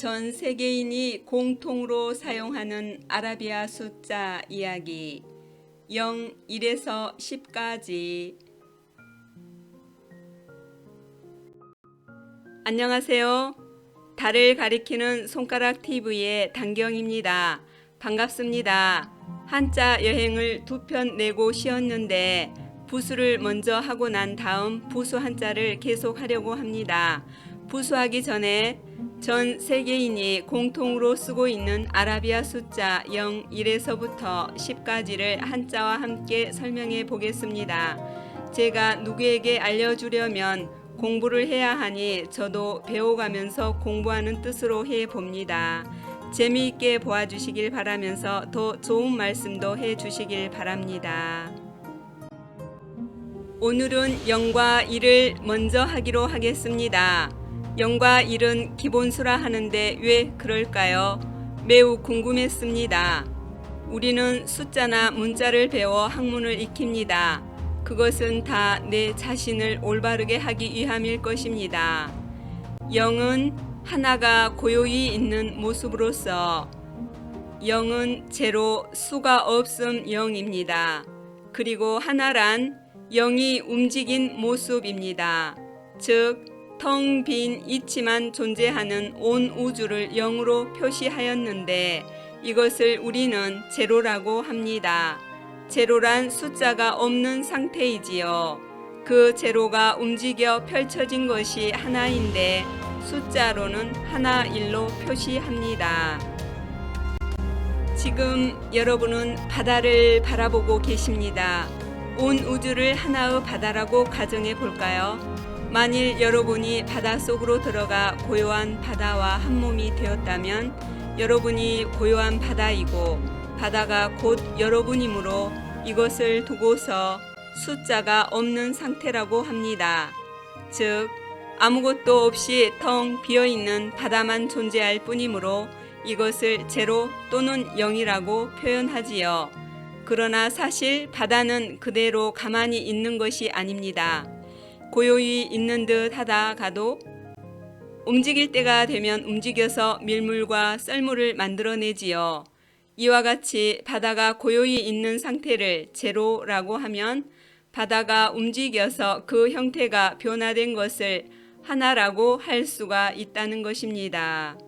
전 세계인이 공통으로 사용하는 아라비아 숫자 이야기 0, 1에서 10까지. 안녕하세요. 달을 가리키는 손가락 TV의 단경입니다. 반갑습니다. 한자 여행을 2편 내고 쉬었는데 부수를 먼저 하고 난 다음 부수 한자를 계속하려고 합니다. 부수하기 전에 전 세계인이 공통으로 쓰고 있는 아라비아 숫자 0, 1에서부터 10까지를 한자와 함께 설명해 보겠습니다. 제가 누구에게 알려주려면 공부를 해야 하니 저도 배워가면서 공부하는 뜻으로 해봅니다. 재미있게 보아주시길 바라면서 더 좋은 말씀도 해주시길 바랍니다. 오늘은 0과 1을 먼저 하기로 하겠습니다. 0과 1은 기본수라 하는데 왜 그럴까요? 매우 궁금했습니다. 우리는 숫자나 문자를 배워 학문을 익힙니다. 그것은 다 내 자신을 올바르게 하기 위함일 것입니다. 0은 하나가 고요히 있는 모습으로서 0은 제로, 수가 없음 0입니다. 그리고 하나란 0이 움직인 모습입니다. 즉 텅 빈 이치만 존재하는 온 우주를 0으로 표시하였는데 이것을 우리는 제로라고 합니다. 제로란 숫자가 없는 상태이지요. 그 제로가 움직여 펼쳐진 것이 하나인데 숫자로는 하나 일로 표시합니다. 지금 여러분은 바다를 바라보고 계십니다. 온 우주를 하나의 바다라고 가정해 볼까요? 만일 여러분이 바닷속으로 들어가 고요한 바다와 한 몸이 되었다면 여러분이 고요한 바다이고 바다가 곧 여러분이므로 이것을 두고서 숫자가 없는 상태라고 합니다. 즉 아무것도 없이 텅 비어있는 바다만 존재할 뿐이므로 이것을 제로 또는 0이라고 표현하지요. 그러나 사실 바다는 그대로 가만히 있는 것이 아닙니다. 고요히 있는 듯 하다가도 움직일 때가 되면 움직여서 밀물과 썰물을 만들어내지요. 이와 같이 바다가 고요히 있는 상태를 제로라고 하면 바다가 움직여서 그 형태가 변화된 것을 하나라고 할 수가 있다는 것입니다.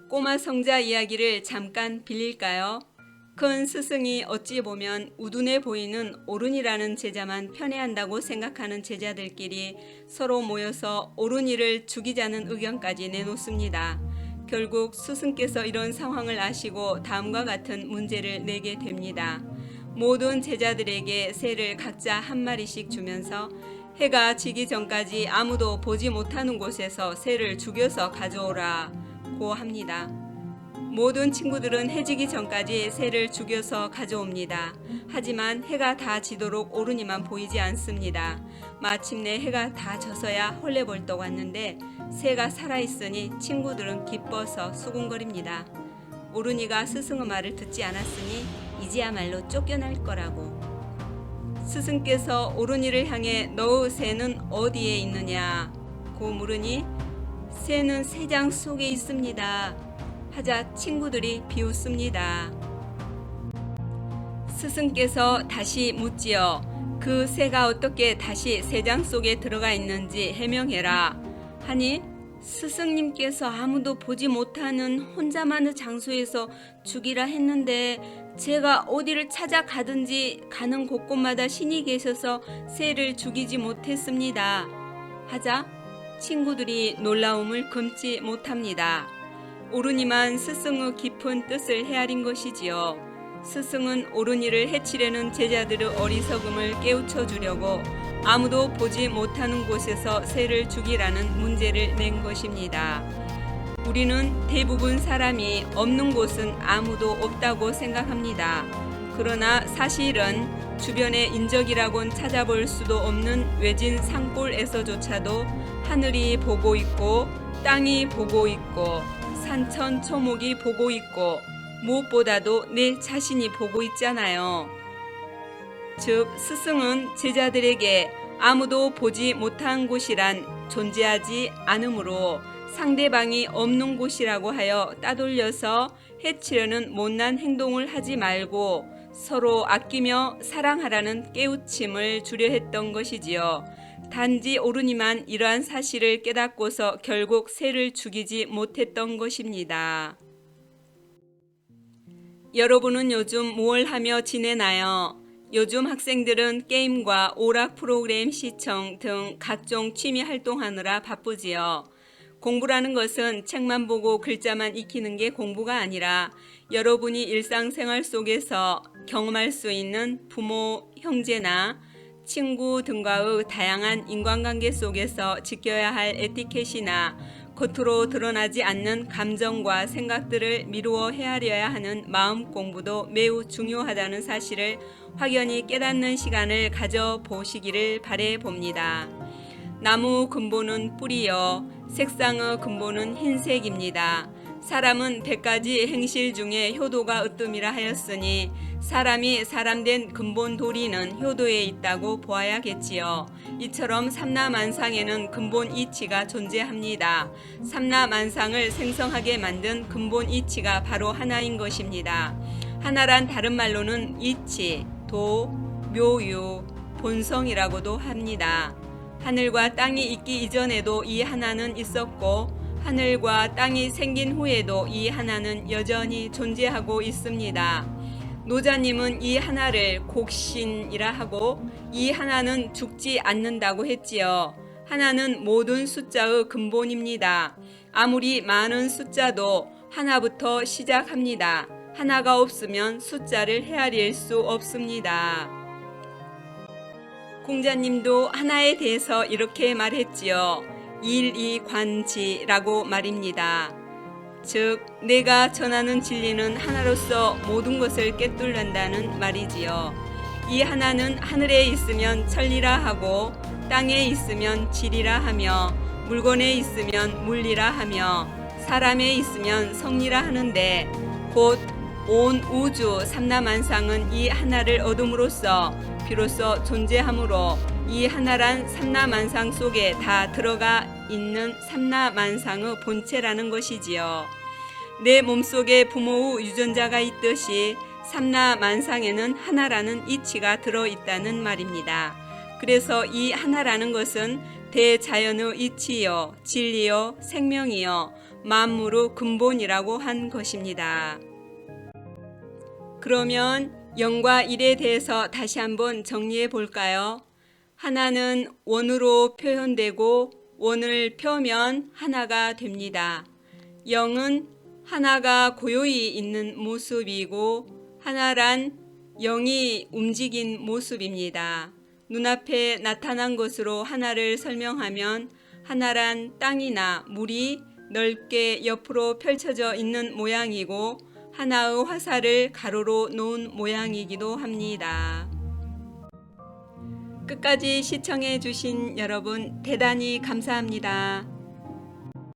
꼬마 성자 이야기를 잠깐 빌릴까요? 큰 스승이 어찌 보면 우둔해 보이는 어른이라는 제자만 편애한다고 생각하는 제자들끼리 서로 모여서 어른이를 죽이자는 의견까지 내놓습니다. 결국 스승께서 이런 상황을 아시고 다음과 같은 문제를 내게 됩니다. 모든 제자들에게 새를 각자 한 마리씩 주면서 해가 지기 전까지 아무도 보지 못하는 곳에서 새를 죽여서 가져오라고 합니다. 모든 친구들은 해지기 전까지 새를 죽여서 가져옵니다. 하지만 해가 다 지도록 어른이만 보이지 않습니다. 마침내 해가 다 져서야 헐레벌떡 왔는데 새가 살아있으니 친구들은 기뻐서 수군거립니다. 어른이가 스승의 말을 듣지 않았으니 이제야말로 쫓겨날 거라고. 스승께서 어른이를 향해 너의 새는 어디에 있느냐고 물으니 새는 새장 속에 있습니다. 하자 친구들이 비웃습니다. 스승께서 다시 묻지요. 그 새가 어떻게 다시 새장 속에 들어가 있는지 해명해라 하니 스승님께서 아무도 보지 못하는 혼자만의 장소에서 죽이라 했는데 제가 어디를 찾아가든지 가는 곳곳마다 신이 계셔서 새를 죽이지 못했습니다. 하자 친구들이 놀라움을 금치 못합니다. 어른이만 스승의 깊은 뜻을 헤아린 것이지요. 스승은 어른이를 해치려는 제자들의 어리석음을 깨우쳐 주려고 아무도 보지 못하는 곳에서 새를 죽이라는 문제를 낸 것입니다. 우리는 대부분 사람이 없는 곳은 아무도 없다고 생각합니다. 그러나 사실은 주변의 인적이라곤 찾아볼 수도 없는 외진 산골에서조차도 하늘이 보고 있고 땅이 보고 있고 산천 초목이 보고 있고 무엇보다도 내 자신이 보고 있잖아요. 즉 스승은 제자들에게 아무도 보지 못한 곳이란 존재하지 않으므로 상대방이 없는 곳이라고 하여 따돌려서 해치려는 못난 행동을 하지 말고 서로 아끼며 사랑하라는 깨우침을 주려 했던 것이지요. 단지 오르니만 이러한 사실을 깨닫고서 결국 새를 죽이지 못했던 것입니다. 여러분은 요즘 무엇을 하며 지내나요? 요즘 학생들은 게임과 오락 프로그램 시청 등 각종 취미 활동하느라 바쁘지요. 공부라는 것은 책만 보고 글자만 익히는 게 공부가 아니라 여러분이 일상생활 속에서 경험할 수 있는 부모, 형제나 친구 등과의 다양한 인간관계 속에서 지켜야 할 에티켓이나 겉으로 드러나지 않는 감정과 생각들을 미루어 헤아려야 하는 마음 공부도 매우 중요하다는 사실을 확연히 깨닫는 시간을 가져보시기를 바라봅니다. 나무 근본은 뿌리요, 색상의 근본은 흰색입니다. 사람은 100가지 행실 중에 효도가 으뜸이라 하였으니 사람이 사람된 근본 도리는 효도에 있다고 보아야겠지요. 이처럼 삼라만상에는 근본 이치가 존재합니다. 삼라만상을 생성하게 만든 근본 이치가 바로 하나인 것입니다. 하나란 다른 말로는 이치, 도, 묘유, 본성이라고도 합니다. 하늘과 땅이 있기 이전에도 이 하나는 있었고 하늘과 땅이 생긴 후에도 이 하나는 여전히 존재하고 있습니다. 노자님은 이 하나를 곡신이라 하고 이 하나는 죽지 않는다고 했지요. 하나는 모든 숫자의 근본입니다. 아무리 많은 숫자도 하나부터 시작합니다. 하나가 없으면 숫자를 헤아릴 수 없습니다. 공자님도 하나에 대해서 이렇게 말했지요. 일이관지라고 말입니다. 즉 내가 전하는 진리는 하나로서 모든 것을 꿰뚫는다는 말이지요. 이 하나는 하늘에 있으면 천리라 하고 땅에 있으면 지리라 하며 물건에 있으면 물리라 하며 사람에 있으면 성리라 하는데 곧 온 우주 삼라만상은 이 하나를 얻음으로써 비로소 존재하므로 이 하나란 삼라만상 속에 다 들어가 있는 삼라만상의 본체라는 것이지요. 내 몸속에 부모의 유전자가 있듯이 삼라만상에는 하나라는 이치가 들어있다는 말입니다. 그래서 이 하나라는 것은 대자연의 이치요, 진리요, 생명이요, 만물의 근본이라고 한 것입니다. 그러면 영과 일에 대해서 다시 한번 정리해 볼까요? 하나는 원으로 표현되고 원을 펴면 하나가 됩니다. 영은 하나가 고요히 있는 모습이고 하나란 영이 움직인 모습입니다. 눈앞에 나타난 것으로 하나를 설명하면 하나란 땅이나 물이 넓게 옆으로 펼쳐져 있는 모양이고 하나의 화살을 가로로 놓은 모양이기도 합니다. 끝까지 시청해 주신 여러분 대단히 감사합니다.